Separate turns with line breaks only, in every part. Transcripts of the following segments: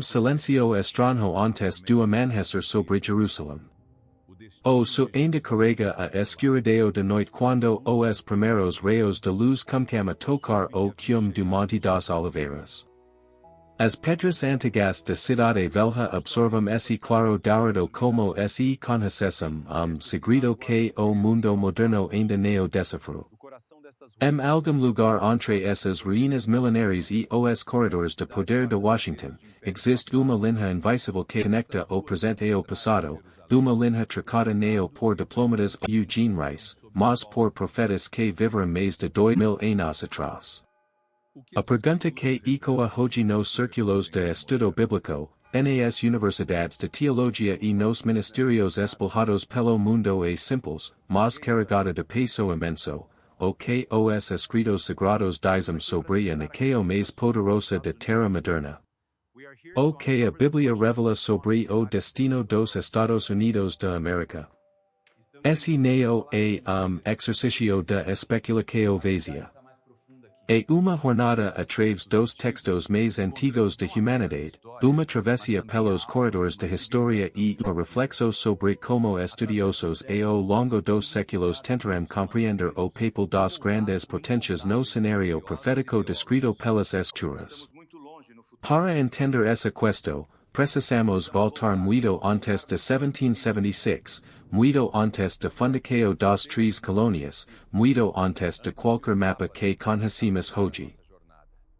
Silencio estranho antes do amanhecer sobre Jerusalém. O su ainda carrega a escuridão de noite quando os primeiros raios de luz começam a tocar o cume do Monte das Oliveiras. As pedras antigas da cidade velha absorvam esse claro dourado como se conhecessem segredo que o mundo moderno ainda não decifrou. Algum lugar entre essas ruínas milenares e os corredores de poder de Washington, existe uma linha invisível que conecta o presente e o passado, uma linha trocada não por diplomatas ou Eugene Rice, mas por profetas que viveram mais de 2000 anos atrás. A pergunta que ecoa hoje nos círculos de estudo bíblico, nas universidades de teologia e nos ministérios espalhados pelo mundo é simples, mas carregada de peso imenso, o que os escritos sagrados dizem sobre a nação mais poderosa da terra moderna. O que a Bíblia revela sobre o destino dos Estados Unidos da América. Esse não é exercício de especulação vazia. É uma jornada a través dos textos mais antigos da humanidade, uma travessia pelos corredores da história e um reflexo sobre como estudiosos ao longo dos séculos tentaram compreender o papel das grandes potências no cenário profético descrito pelas escrituras. Para entender essa questão, precisamos voltar muito antes de 1776, muito antes de fundação das três colônias, muito antes de qualquer mapa que conhecemos hoje.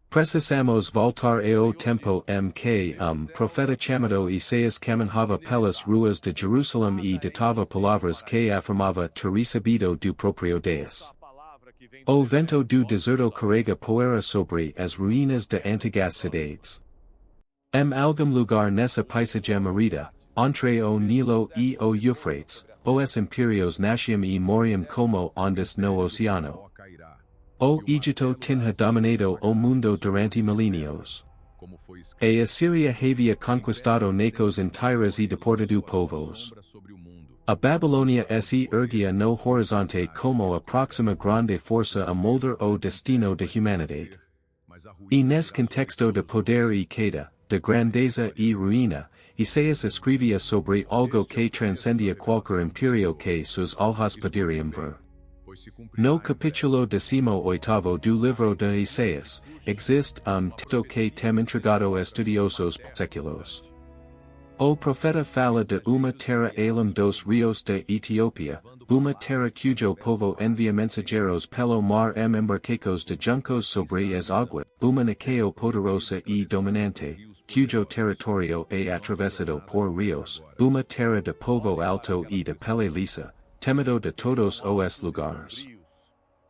Precisamos voltar ao tempo que profeta chamado Isaías caminhava pelas ruas de Jerusalém e ditava palavras que afirmava ter recebido do próprio Deus. O vento do deserto carrega poeira sobre as ruínas de antigas cidades. Algum lugar nessa paisagem arida, entre o Nilo e o Eufrates, os impérios nasciam e moriam como ondas no oceano. O Egito tinha dominado o mundo durante milênios. A Assíria havia conquistado nações inteiras e deportado povos. A Babilônia se erguia no horizonte como a próxima grande força a moldar o destino da humanidade. E nesse contexto de poder e queda, de grandeza e ruína, Isaías escrevia sobre algo que transcendia qualquer império que seus olhos poderiam ver. No capítulo 18 do livro de Isaías, existe texto que tem entregado estudiosos por séculos. O profeta fala de uma terra além dos rios de Etiópia, uma terra cujo povo envia mensageiros pelo mar embarcados de juncos sobre as águas, uma nação poderosa e dominante, cujo território é atravessado por rios, uma terra de povo alto e de pele lisa, temido de todos os lugares.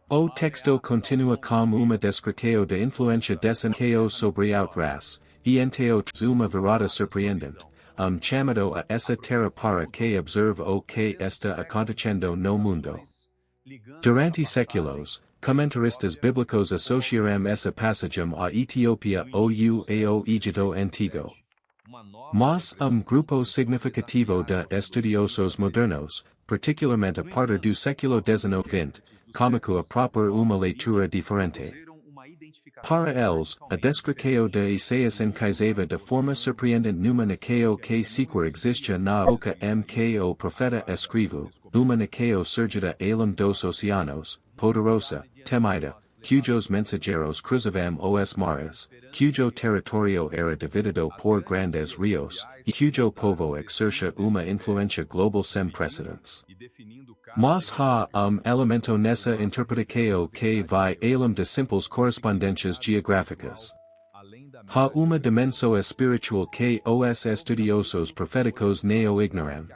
O texto continua com uma descrição de influência dessa nação sobre outras, e entre outros uma virada surpreendente, chamado a essa terra para que observe o que está acontecendo no mundo. Durante séculos, comentaristas bíblicos associaram essa passagem à Etiópia ou ao Egito Antigo. Mas grupo significativo de estudiosos modernos, particularmente a partir do século XIX, começou a propor uma leitura diferente. Para eles, a descrição de Isaías encaixava de forma surpreendente numa nação que sequer existia na época que o profeta escreveu, uma nação surgida além dos oceanos, poderosa, temida, cujos mensageiros cruzavam os mares, cujo território era dividido por grandes rios, e cujo povo exercia uma influência global sem precedentes. Mas há elemento nessa interpretação que vai além de simples correspondências geográficas. Há uma dimensão espiritual que os estudiosos proféticos não ignoram.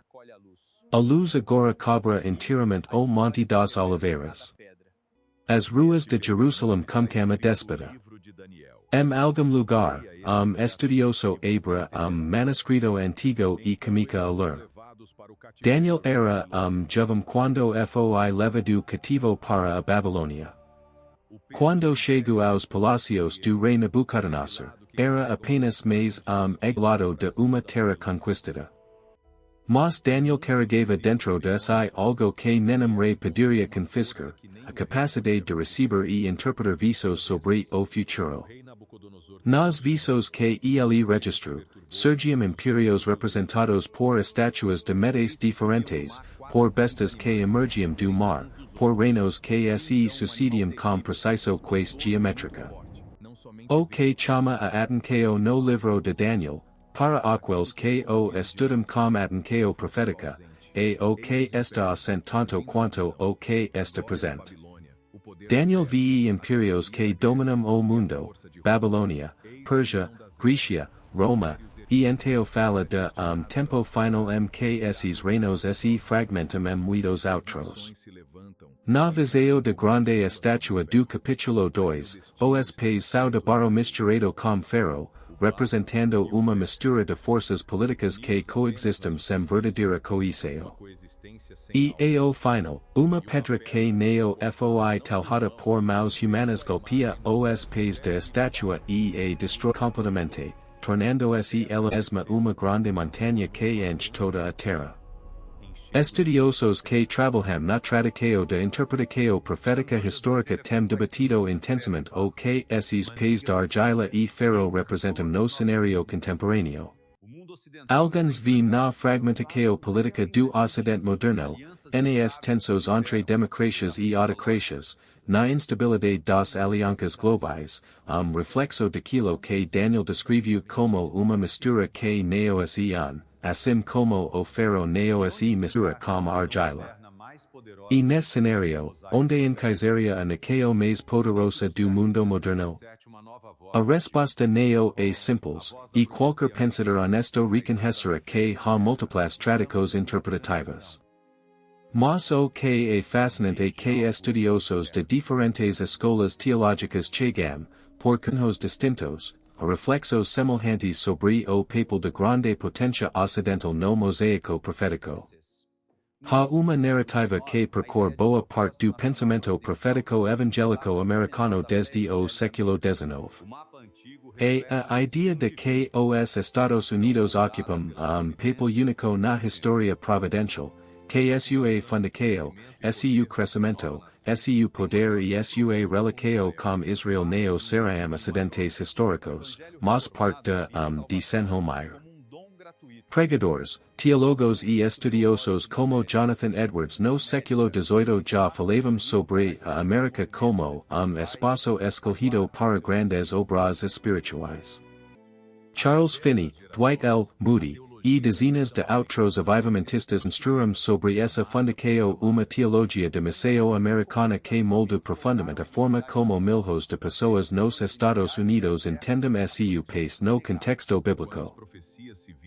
A luz agora cobra inteiramente o Monte das Oliveiras. As ruas de Jerusalém começam a despertar. Algum lugar, estudioso abra manuscrito antigo e comica a ler. Daniel era jovem quando foi levado cativo para a Babilônia. Quando chegou aos palácios do rei Nabucodonosor, era apenas mais exilado de uma terra conquistada. Mas Daniel carregava dentro de si algo que nem rei poderia confiscar, a capacidade de receber e interpretar visos sobre o futuro. Nas visos que ele registrou, surgiam impérios representados por estatuas de metas diferentes, por bestas que emergiam do mar, por reinos que se sucediam com preciso questão geométrica. O que chama a atenção no livro de Daniel, para aqueles que o estudam com atenção profética, é o que está assente tanto quanto o que está presente. Daniel vi impérios que dominam o mundo, Babilônia, Pérsia, Grécia, Roma, e então fala de tempo final que esses reinos se fragmentam muitos outros. Na visão de grande estatua do capítulo 2, os pés são de barro misturado com ferro, representando uma mistura de forças políticas que coexistem sem verdadeira coesão. E ao final, uma pedra que neo foi talhada por mãos humanas golpea os pés da estatua e a destrói completamente, tornando-se ela mesma uma grande montanha que enche toda a terra. Estudiosos que trabalham na tradição de interpretação profética histórica têm debatido intensamente o que esses pés de argila e ferro representam no cenário contemporâneo. Alguns veem na fragmentação política do Ocidente moderno, nas tensões entre democracias e autocracias, na instabilidade das alianças globais, reflexo daquilo que Daniel descreveu como uma mistura que neo-se assim como o ferro neo-se mistura com a argila. E nesse cenário, onde encaixaria a nação mais poderosa do mundo moderno? A resposta neo é simples, e qualquer pensador honesto reconhecerá que há múltiplas tradições interpretativas. Mas o que é fascinante é que estudiosos de diferentes escolas teológicas chegam, por caminhos distintos, a reflexos semelhantes sobre o papel de grande potência ocidental no mosaico profético. Há uma narrativa que percorre boa parte do pensamento profético evangélico americano desde o século XIX. É a ideia de que os Estados Unidos ocupam papel único na história providencial, que sua fundação, seu crescimento, seu poder e sua relação com Israel não serão acidentes históricos, mas parte de desenvolver. Pregadores, teólogos e estudiosos como Jonathan Edwards no século XVIII já falavam sobre a América como espaço escolhido para grandes obras espirituais. Charles Finney, Dwight L. Moody, e dezenas de outros avivamentistas instruíram sobre essa fundação uma teologia de missão americana que molda profundamente a forma como milhões de pessoas nos Estados Unidos entendem seu país no contexto bíblico.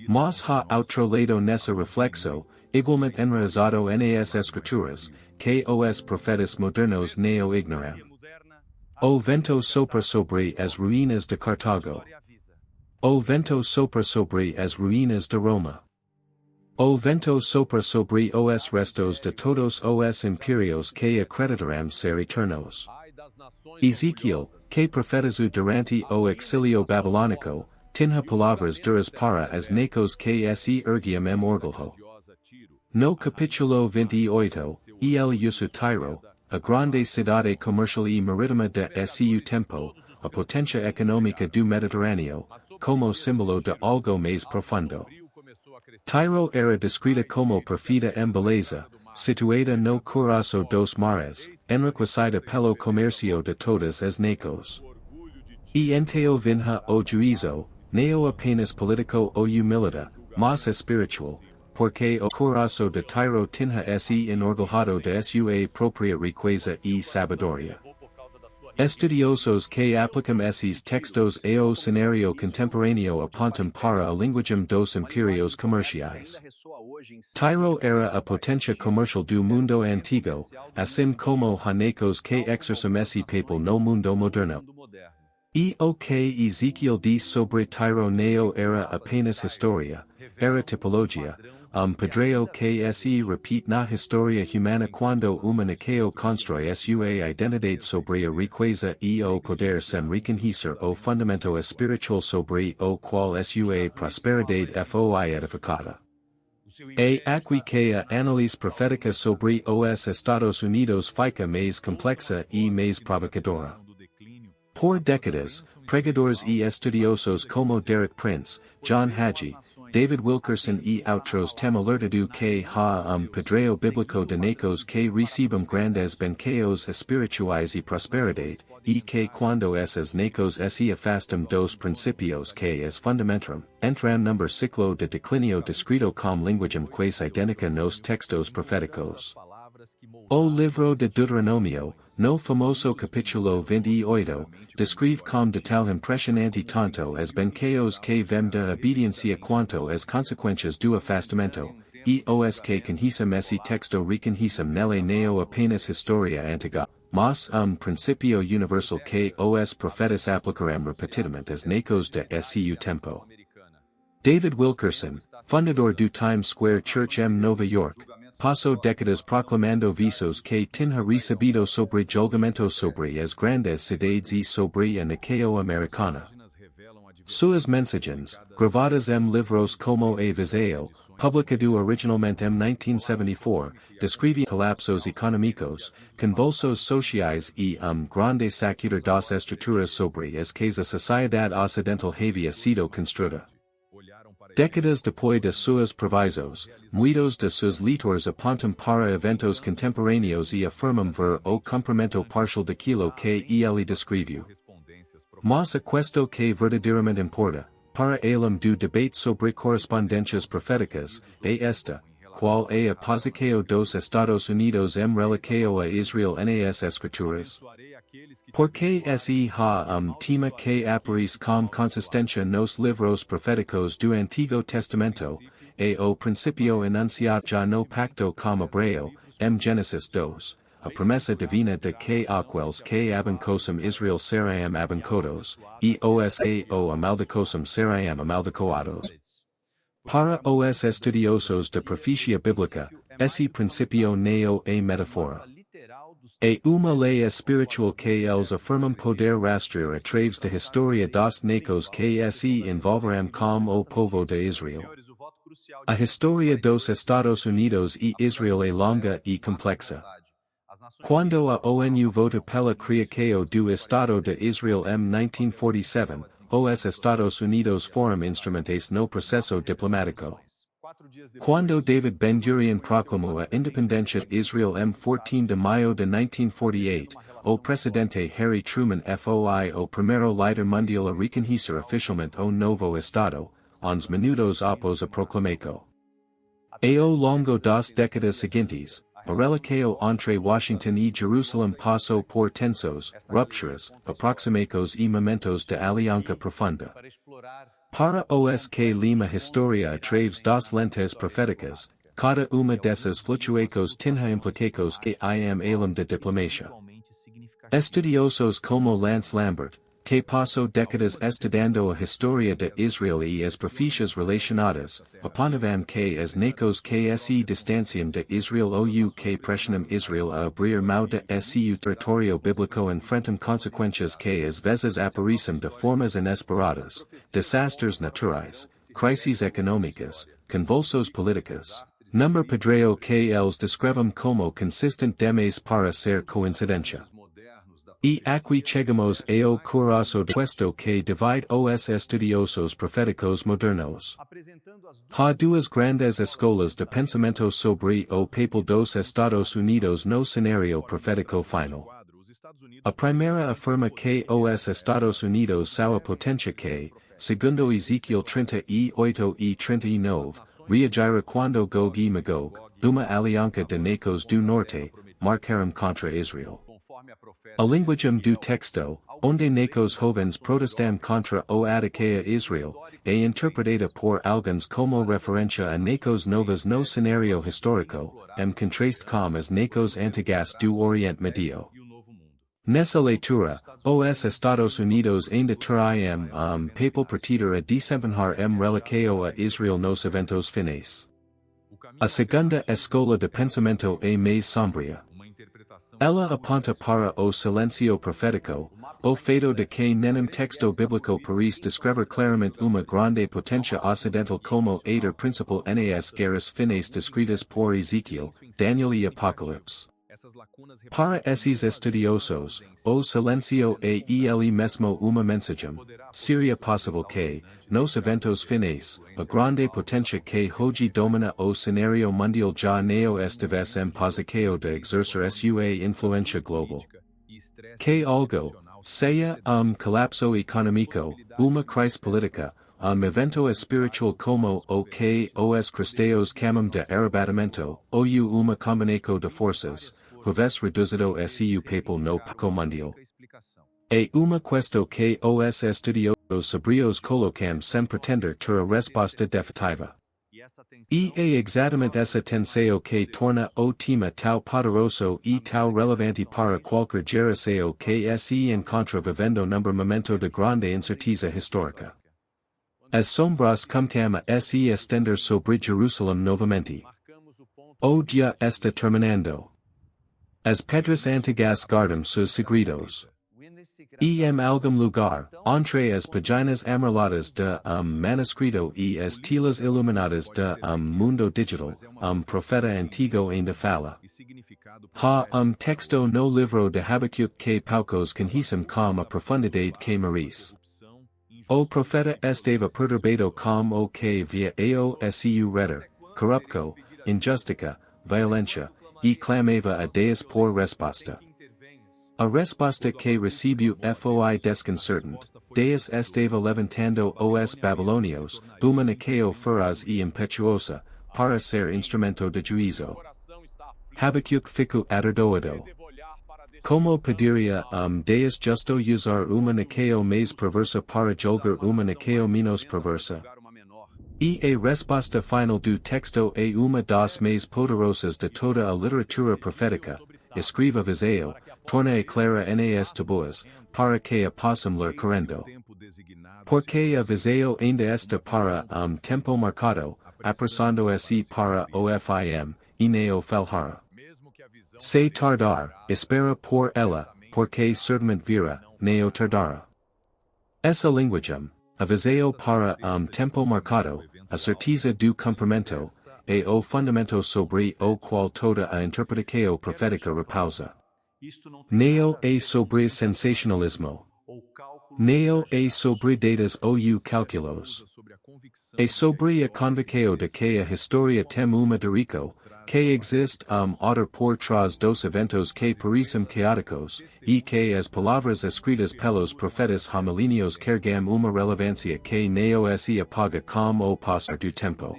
Mas há outro lado nessa reflexo, igualmente enraizado nas escrituras, que os profetas modernos não ignoram. O vento sopra sobre as ruínas de Cartago. O vento sopra sobre as ruínas de Roma. O vento sopra sobre os restos de todos os impérios que acreditarão ser eternos. Ezequiel, que profetizou durante o exílio babilônico, tinha palavras duras para as nações que se erguiam orgulho. No capítulo 28, ele usou Tiro, a grande cidade comercial e marítima de seu tempo, a potência econômica do Mediterrâneo, como símbolo de algo mais profundo. Tiro era descrita como perfeita em beleza, situada no coração dos mares, enriquecida pelo comércio de todas as nações. E então vinha o juízo, não apenas político ou humildade, mas espiritual, porque o coração de Tiro tinha se enorgulhado de sua própria riqueza e sabedoria. Estudiosos que aplicam esses textos ao cenário contemporâneo apontam para a linguagem dos impérios comerciais. Tiro era a potência comercial do mundo antigo, assim como nações que exercem esse papel no mundo moderno. E o que Ezequiel diz sobre Tiro não era apenas história, era tipologia, padrão que se repete na história humana quando uma nação constrói sua identidade sobre a riqueza e o poder sem reconhecer o fundamento espiritual sobre o qual sua prosperidade foi edificada. Aqui que a análise profética sobre os Estados Unidos fica mais complexa e mais provocadora. Por décadas, pregadores e estudiosos como Derek Prince, John Hagee, David Wilkerson e outros têm alertado que há padrão bíblico de nações que recebem grandes benqueios espirituais e prosperidade, e que quando essas nações se afastam dos princípios que as fundamentam, entram num ciclo de declínio descrito com linguagem quase idêntica nos textos proféticos. O livro de Deuteronômio, no famoso capítulo 28, descreve com detalhe impressionante tanto as benqueios que vêm da obediência quanto as consequências do afastamento, e os que conhecem esse texto reconhecem nele não apenas história antiga, mas princípio universal que os profetas aplicarão repetidamente às nações de seu tempo. David Wilkerson, fundador do Times Square Church Nova York, passou décadas proclamando visos que tinha recebido sobre julgamento sobre as grandes cidades e sobre a nação americana. Suas mensagens, gravadas livros como A Visão, publicado originalmente em 1974, descreve colapsos econômicos, convulsos sociais e grande sacudir das estruturas sobre as que a sociedade ocidental havia sido construída. Décadas depois de suas provisos, muitos de seus leitores apontam para eventos contemporâneos e afirmam ver o cumprimento parcial daquilo que ele descreveu. Mas aquesto que verdadeiramente importa, para além do debate sobre correspondências proféticas, é esta, qual é a posição dos Estados Unidos em relação a Israel nas Escrituras. Porque se há tema que aparece com consistência nos livros proféticos do Antigo Testamento, é o princípio enunciado já no pacto com Abraão, em Gênesis 2, a promessa divina de que aqueles que abençoam Israel serão abençoados, e os que o amaldiçoam serão amaldiçoados. Para os estudiosos de profecia bíblica, esse princípio não é metáfora. É uma lei espiritual que eles afirmam poder rastrear através da história das nações que se envolverão com o povo de Israel. A história dos Estados Unidos e Israel é longa e complexa. Quando a ONU vota pela criação do Estado de Israel em 1947, os Estados Unidos foram instrumentais no processo diplomático. Quando David Ben-Gurion proclamou a independência de Israel em 14 de maio de 1948, o presidente Harry Truman foi o primeiro líder mundial a reconhecer oficialmente o novo Estado, uns minutos após a proclamação. Ao longo das décadas seguintes, a relação entre Washington e Jerusalém passou por tensões, rupturas, aproximações e momentos de aliança profunda. Para os que lima história através das lentes proféticas, cada uma dessas flutuações tinha implicações que iam além da diplomacia. Estudiosos como Lance Lambert, que passou décadas estudando a história de Israel e as profecias relacionadas, apontavam que as nações que se distanciam de Israel ou que pressionam Israel a abrir mão de seu território bíblico enfrentam consequências que às vezes aparecem de formas inesperadas, desastres naturais, crises econômicas, convulsões políticas, número padrão que eles descrevem como consistente demais para ser coincidência. E aqui chegamos ao coração de questo que divide os estudiosos proféticos modernos. Há duas grandes escolas de pensamento sobre o papel dos Estados Unidos no cenário profético final. A primeira afirma que os Estados Unidos são a potência que, segundo Ezequiel 38 e 39, reagirá quando Gog e Magog, uma aliança de nações do norte, marcaram contra Israel. A linguagem do texto, onde nações jovens protestam contra o ataque a Israel, é interpretada por alguns como referência a nações novas no cenário histórico, em contraste com as nações antigas do Oriente Médio. Nessa leitura, os Estados Unidos ainda terão papel partido a desempenhar em relação a Israel nos eventos finais. A segunda escola de pensamento é mais sombria. Ella aponta para o silencio profético, o feito de que nenhum texto bíblico parece descrever claramente uma grande potência ocidental como a principal nas guerras finas descritas por Ezequiel, Daniel e Apocalipse. Para esses estudiosos, o silencio é ele mesmo uma mensagem, seria possível que, nos eventos finais, a grande potência que hoje domina o cenário mundial já não estivesse em posição de exercer sua influência global. Que algo, seja colapso econômico, uma crise política, evento espiritual como o que os cristãos chamam de arrebatamento, ou uma combinação de forças, houvesse reduzido seu papel no palco mundial. É uma questão que os estudiosos sobrios colocam sem pretender ter a resposta definitiva. E é exatamente essa tensão que torna o tema tão poderoso e tão relevante para qualquer geração que se encontra vivendo num momento de grande incerteza histórica. As sombras começam a se estender sobre Jerusalém novamente. O dia está terminando. As pedras antigas guardam seus segredos. E em algum lugar, entre as páginas amareladas de manuscrito e as telas iluminadas de mundo digital, profeta antigo ainda fala. Ha texto no livro de Habacuc que poucos conhecem com a profundidade que merece. O profeta estava perturbado com o que via ao seu redor, corrupção, injustiça, violência, e clamava a Deus por resposta. A resposta que recebeu foi desconcertante. Deus estava levantando os babilônios, uma nação feroz e impetuosa, para ser instrumento de juízo. Habacuc ficou atordoado. Como poderia Deus justo usar uma nação mais perversa para julgar uma nação menos perversa? E a resposta final do texto é uma das mais poderosas de toda a literatura profética, escriva Viseu, torna a clara nas tabuas, para que a possam ler correndo. Porque a Viseu ainda está para tempo marcado, apressando-se para o fim, e neo felhara. Se tardar, espera por ela, porque certamente virá, neo tardara. Essa linguagem, a Viseu para tempo marcado, a certeza do cumprimento, é o fundamento sobre o qual toda a interpretação profética repousa. Neo é sobre sensacionalismo. Neo é sobre datas ou cálculos. É sobre a convicção de que a história tem uma derico, que existe outra por trás dos eventos que parecem caóticos, e que as palavras escritas pelos profetas homilíneos carregam uma relevância que não se apaga com o passar do tempo.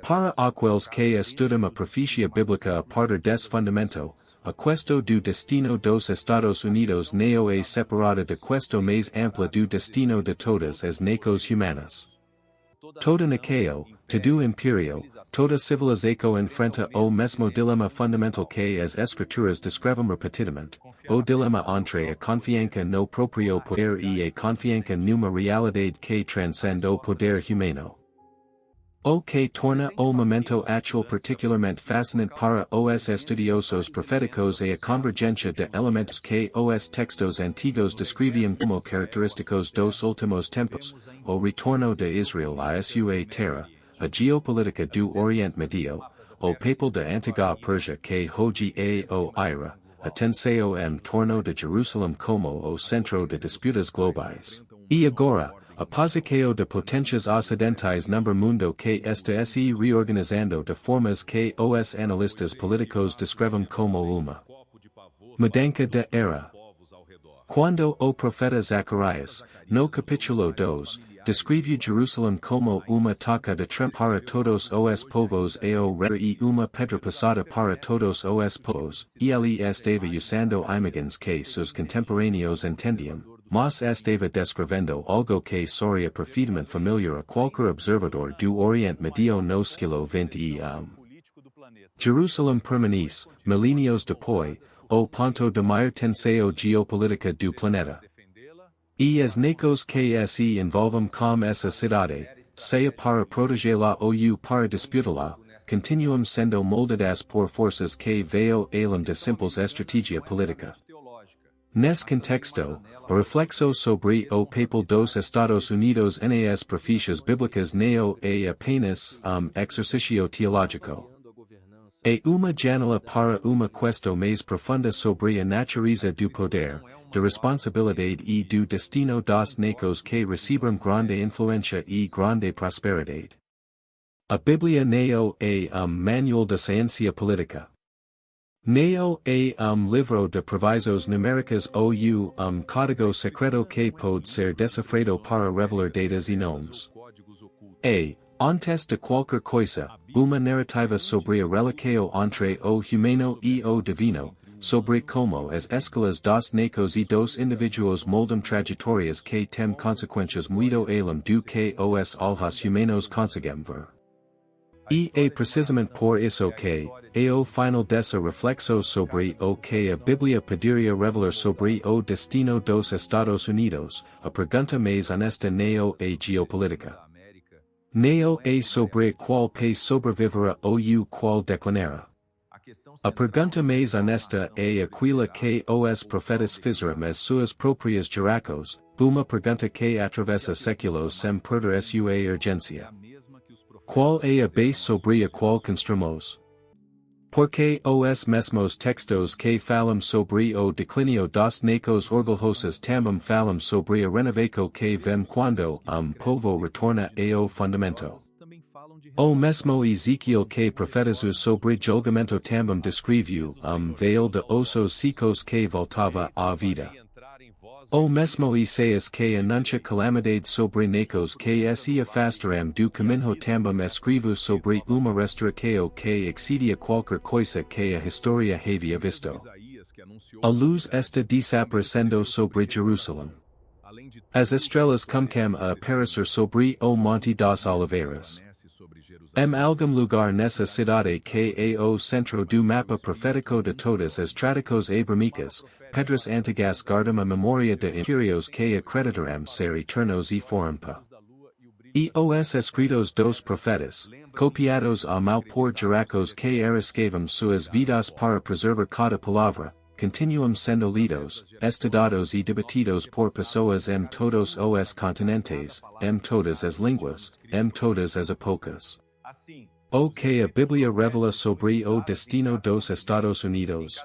Para aqueles que estudam a profecia bíblica a partir desse fundamento, a questão do destino dos Estados Unidos não é separada da questão mais ampla do destino de todas as nações humanas. Toda nação, todo império, toda civilização enfrenta o mesmo dilema fundamental que as escrituras descrevem repetidamente, o dilema entre a confiança no próprio poder e a confiança numa realidade que transcende o poder humano. O que torna o momento atual particularmente fascinante para os estudiosos proféticos é a convergência de elementos que os textos antigos descreviam como característicos dos últimos tempos, o retorno de Israel a sua terra, a geopolítica do Oriente Médio, o papel da antiga Pérsia que hoje é o Ira, a tensão em torno de Jerusalém como o centro de disputas globais. E agora, a posição de potências ocidentais no mundo que está se reorganizando de formas que os analistas políticos descrevem como uma mudança de era. Quando o profeta Zacarias, no capítulo 2, descreve Jerusalém como uma toca de trem para todos os povos ao redor e uma pedra pesada para todos os povos, e ele estava usando imagens que seus contemporâneos entendiam, mas estava descrevendo algo que seria perfeitamente familiar a qualquer observador do Oriente Médio no século XXI. Jerusalém permanece, milênios depois, o ponto de maior tensão geopolítica do planeta. E as nações que se envolvem com essa cidade, seja para protegê-la ou para disputá-la, continuum sendo moldadas por forças que veio além de simples estratégia política. Nesse contexto, o reflexo sobre o papel dos Estados Unidos nas profecias bíblicas não é apenas exercício teológico. É uma janela para uma questão mais profunda sobre a natureza do poder, da responsabilidade e do destino das nações que receberam grande influência e grande prosperidade. A Bíblia não é manual de ciência política. Não é livro de provisões numéricas ou código secreto que pode ser decifrado para revelar datas e nomes. É, antes de qualquer coisa, uma narrativa sobre a relação entre o humano e o divino, sobre como as escalas das nações e dos indivíduos moldam trajetórias que têm consequências muito além do que os olhos humanos conseguem ver. E é precisamente por isso que, ao final dessa reflexão sobre o que a Bíblia poderia revelar sobre o destino dos Estados Unidos, a pergunta mais honesta não é geopolítica. Não é sobre qual país sobreviverá ou qual declinará. A pergunta mais honesta é aquela que os profetas fizeram às suas próprias gerações, uma pergunta que atravessa séculos sem perder sua urgência. Qual é a base sobre a qual construmos? Porque os mesmos textos que falam sobre o declínio das nações orgulhosas também falam sobre a renovação que vem quando povo retorna ao fundamento. O mesmo Ezequiel que profetizou sobre julgamento também descreveu veio de ossos secos que voltava à vida. O mesmo Isaías que anuncia calamidade sobre nações que se afastaram do caminho também escreveu sobre uma restauração que excedia qualquer coisa que a história havia visto. A luz está desaparecendo sobre Jerusalém. As estrelas começam a aparecer sobre o Monte das Oliveiras. Algum lugar nessa cidade que é o centro do mapa profético de todas as tradições abrâmicas, pedras antigas guardam a memória de impérios que acreditarão ser eternos e forampa. E os escritos dos profetas, copiados à mão por gerações que arriscavam suas vidas para preservar cada palavra, continuam sendo lidos, estudados e debatidos por pessoas em todos os continentes, em todas as línguas, em todas as épocas. O que a Bíblia revela sobre o destino dos Estados Unidos?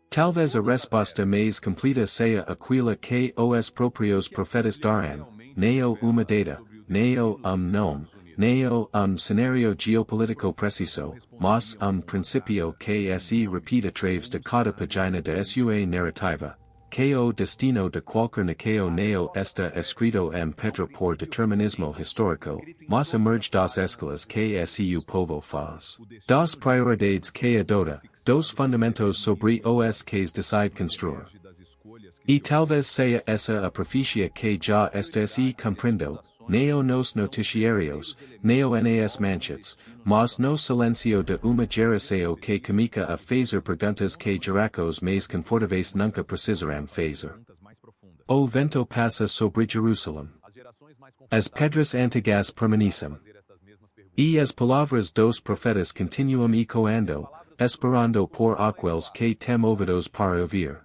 Talvez a resposta mais completa seja aquela que os próprios profetas darão, não uma data, não nome, não cenário geopolítico preciso, mas princípio que se repite através de cada página de sua narrativa, que o destino de qualquer nação não está escrito em pedra por determinismo histórico, mas emerge das escalas que o povo faz, das prioridades que adota, dos fundamentos sobre os que decide construir. E talvez seja essa a profecia que já está se cumprindo, não nos noticiários, não nas manchetes, mas no silêncio de uma geração que comica a fazer perguntas que gerações mais confortáveis nunca precisarão fazer. O vento passa sobre Jerusalém. As pedras antigas permanecem. E as palavras dos profetas continuam ecoando, esperando por aqueles que têm ouvidos para ouvir.